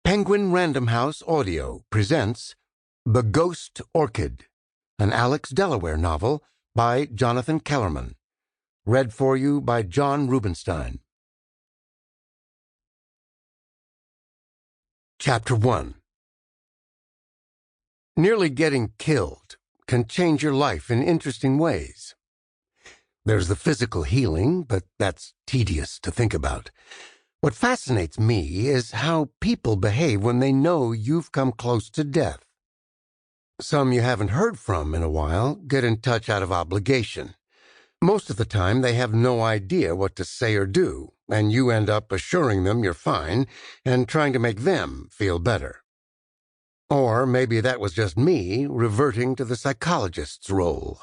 Penguin Random House Audio presents The Ghost Orchid, an Alex Delaware novel by Jonathan Kellerman. Read for you by John Rubinstein. Chapter 1. Nearly getting killed can change your life in interesting ways. There's the physical healing, but that's tedious to think about. What fascinates me is how people behave when they know you've come close to death. Some you haven't heard from in a while get in touch out of obligation. Most of the time, they have no idea what to say or do, and you end up assuring them you're fine and trying to make them feel better. Or maybe that was just me reverting to the psychologist's role.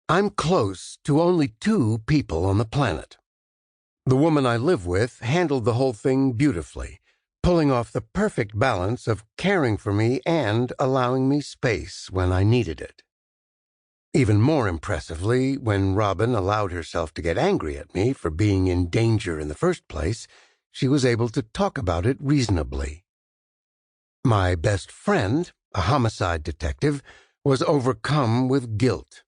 I'm close to only 2 people on the planet. The woman I live with handled the whole thing beautifully, pulling off the perfect balance of caring for me and allowing me space when I needed it. Even more impressively, when Robin allowed herself to get angry at me for being in danger in the first place, she was able to talk about it reasonably. My best friend, a homicide detective, was overcome with guilt.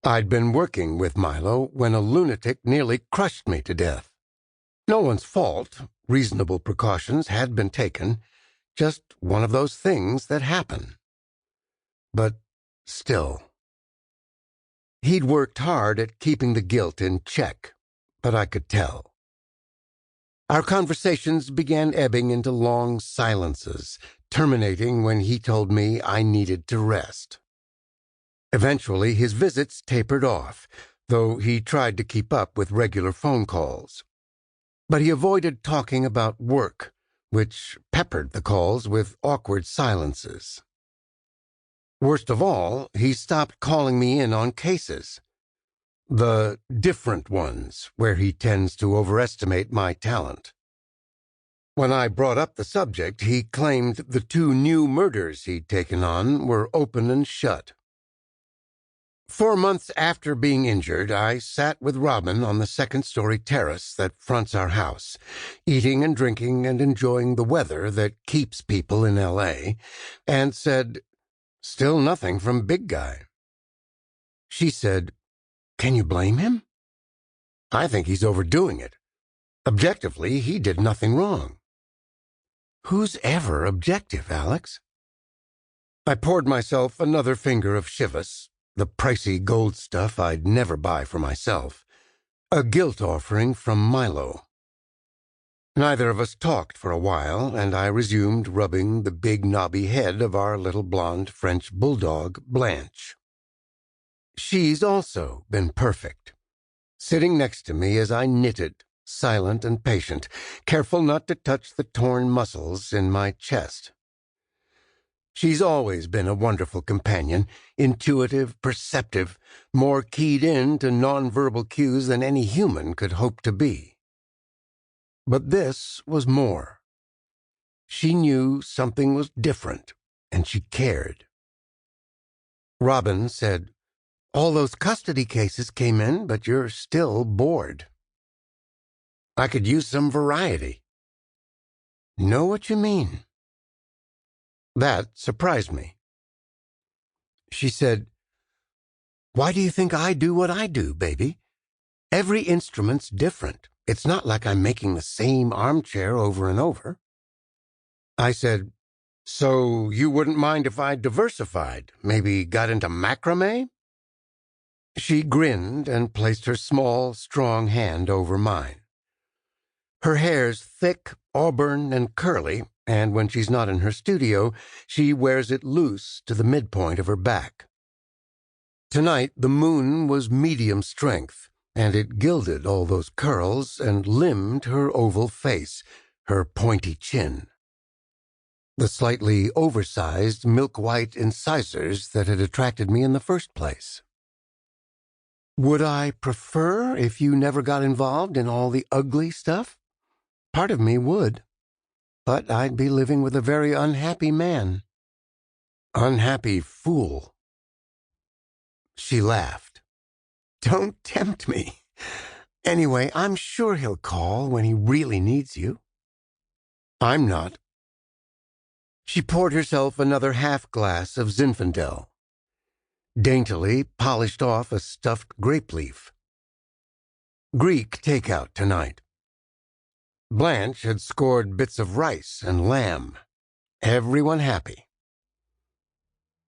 I'd been working with Milo when a lunatic nearly crushed me to death. No one's fault. Reasonable precautions had been taken. Just one of those things that happen. But still. He'd worked hard at keeping the guilt in check, but I could tell. Our conversations began ebbing into long silences, terminating when he told me I needed to rest. Eventually, his visits tapered off, though he tried to keep up with regular phone calls. But he avoided talking about work, which peppered the calls with awkward silences. Worst of all, he stopped calling me in on cases. The different ones, where he tends to overestimate my talent. When I brought up the subject, he claimed the 2 new murders he'd taken on were open and shut. 4 months after being injured, I sat with Robin on the 2nd-story terrace that fronts our house, eating and drinking and enjoying the weather that keeps people in L.A., and said, "Still nothing from Big Guy." She said, "Can you blame him? I think he's overdoing it. Objectively, he did nothing wrong." Who's ever objective, Alex? I poured myself another finger of Chivas, the pricey gold stuff I'd never buy for myself, a guilt offering from Milo. Neither of us talked for a while, and I resumed rubbing the big knobby head of our little blonde French bulldog, Blanche. She's also been perfect, sitting next to me as I knitted, silent and patient, careful not to touch the torn muscles in my chest. She's always been a wonderful companion, intuitive, perceptive, more keyed in to nonverbal cues than any human could hope to be. But this was more. She knew something was different, and she cared. Robin said, "All those custody cases came in, but you're still bored." "I could use some variety." "Know what you mean." That surprised me. She said, "Why do you think I do what I do, baby? Every instrument's different. It's not like I'm making the same armchair over and over." I said, "So you wouldn't mind if I diversified, maybe got into macrame?" She grinned and placed her small, strong hand over mine. Her hair's thick, auburn, and curly, and when she's not in her studio, she wears it loose to the midpoint of her back. Tonight, the moon was medium strength, and it gilded all those curls and limned her oval face, her pointy chin. The slightly oversized, milk-white incisors that had attracted me in the first place. Would I prefer if you never got involved in all the ugly stuff? Part of me would. But I'd be living with a very unhappy man. Unhappy fool. She laughed. "Don't tempt me. Anyway, I'm sure he'll call when he really needs you." "I'm not. She poured herself another half-glass of Zinfandel, daintily polished off a stuffed grape leaf. Greek takeout tonight. Blanche had scored bits of rice and lamb. Everyone happy.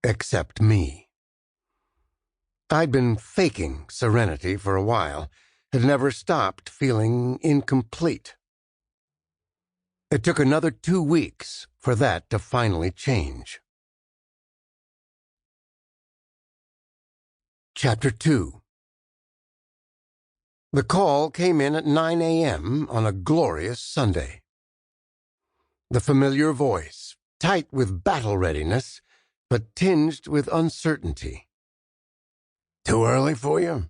Except me. I'd been faking serenity for a while, had never stopped feeling incomplete. It took another 2 weeks for that to finally change. Chapter 2. The call came in at 9 a.m. on a glorious Sunday. The familiar voice, tight with battle readiness, but tinged with uncertainty. Too early for you?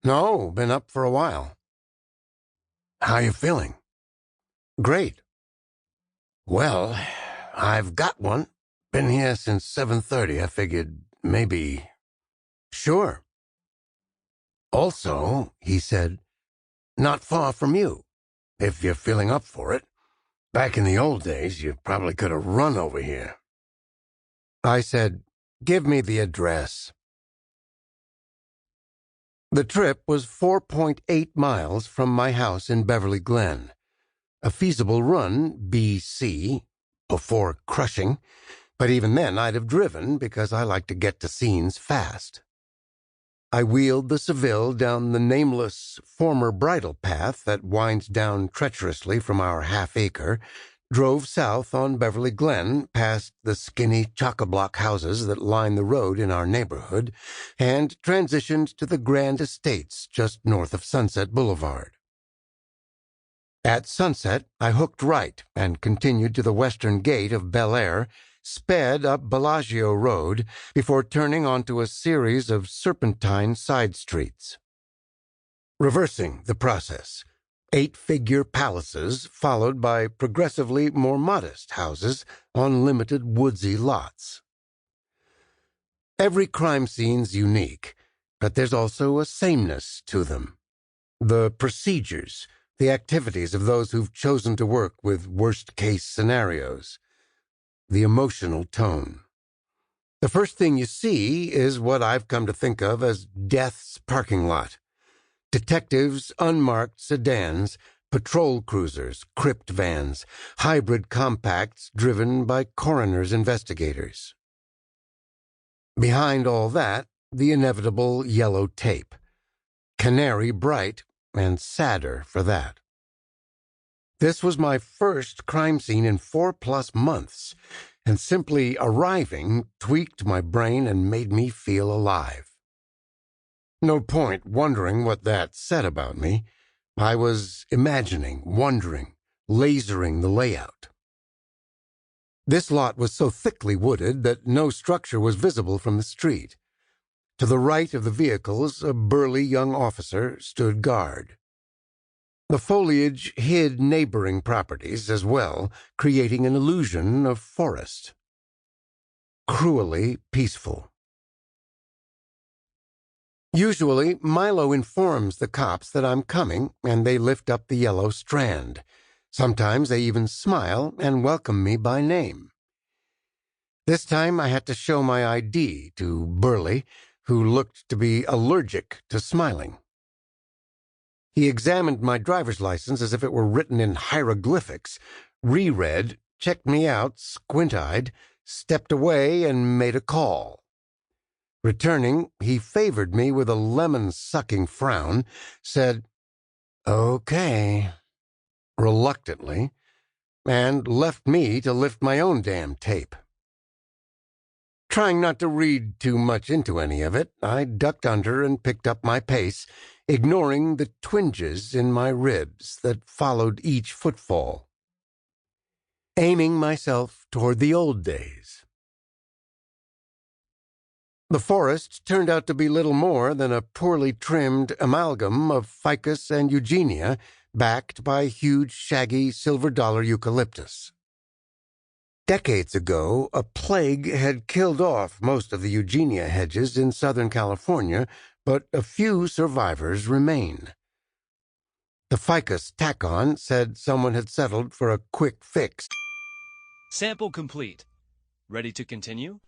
No, been up for a while. How you feeling? Great. Well, I've got one. Been here since 7:30. I figured maybe... Sure. Also, he said, not far from you, if you're feeling up for it. Back in the old days, you probably could have run over here. I said, give me the address. The trip was 4.8 miles from my house in Beverly Glen. A feasible run, BC, before crushing, but even then I'd have driven because I like to get to scenes fast. I wheeled the Seville down the nameless former bridle path that winds down treacherously from our half-acre, drove south on Beverly Glen past the skinny chock-a-block houses that line the road in our neighborhood, and transitioned to the grand estates just north of Sunset Boulevard. At sunset, I hooked right and continued to the western gate of Bel Air, sped up Bellagio Road before turning onto a series of serpentine side streets. Reversing the process, 8-figure palaces followed by progressively more modest houses on limited woodsy lots. Every crime scene's unique, but there's also a sameness to them. The procedures, the activities of those who've chosen to work with worst-case scenarios. The emotional tone. The first thing you see is what I've come to think of as death's parking lot. Detectives' unmarked sedans, patrol cruisers, crypt vans, hybrid compacts driven by coroner's investigators. Behind all that, the inevitable yellow tape. Canary bright and sadder for that. This was my first crime scene in 4+ months, and simply arriving tweaked my brain and made me feel alive. No point wondering what that said about me. I was imagining, wondering, lasering the layout. This lot was so thickly wooded that no structure was visible from the street. To the right of the vehicles, a burly young officer stood guard. The foliage hid neighboring properties as well, creating an illusion of forest. Cruelly peaceful. Usually, Milo informs the cops that I'm coming, and they lift up the yellow strand. Sometimes they even smile and welcome me by name. This time I had to show my ID to Burley, who looked to be allergic to smiling. He examined my driver's license as if it were written in hieroglyphics, reread, checked me out, squint-eyed, stepped away, and made a call. Returning, he favored me with a lemon-sucking frown, said, "Okay," reluctantly, and left me to lift my own damn tape. Trying not to read too much into any of it, I ducked under and picked up my pace, ignoring the twinges in my ribs that followed each footfall. Aiming myself toward the old days. The forest turned out to be little more than a poorly trimmed amalgam of ficus and eugenia, backed by huge, shaggy, silver-dollar eucalyptus. Decades ago, a plague had killed off most of the eugenia hedges in Southern California, but a few survivors remain. The ficus tack-on said someone had settled for a quick fix. Sample complete. Ready to continue?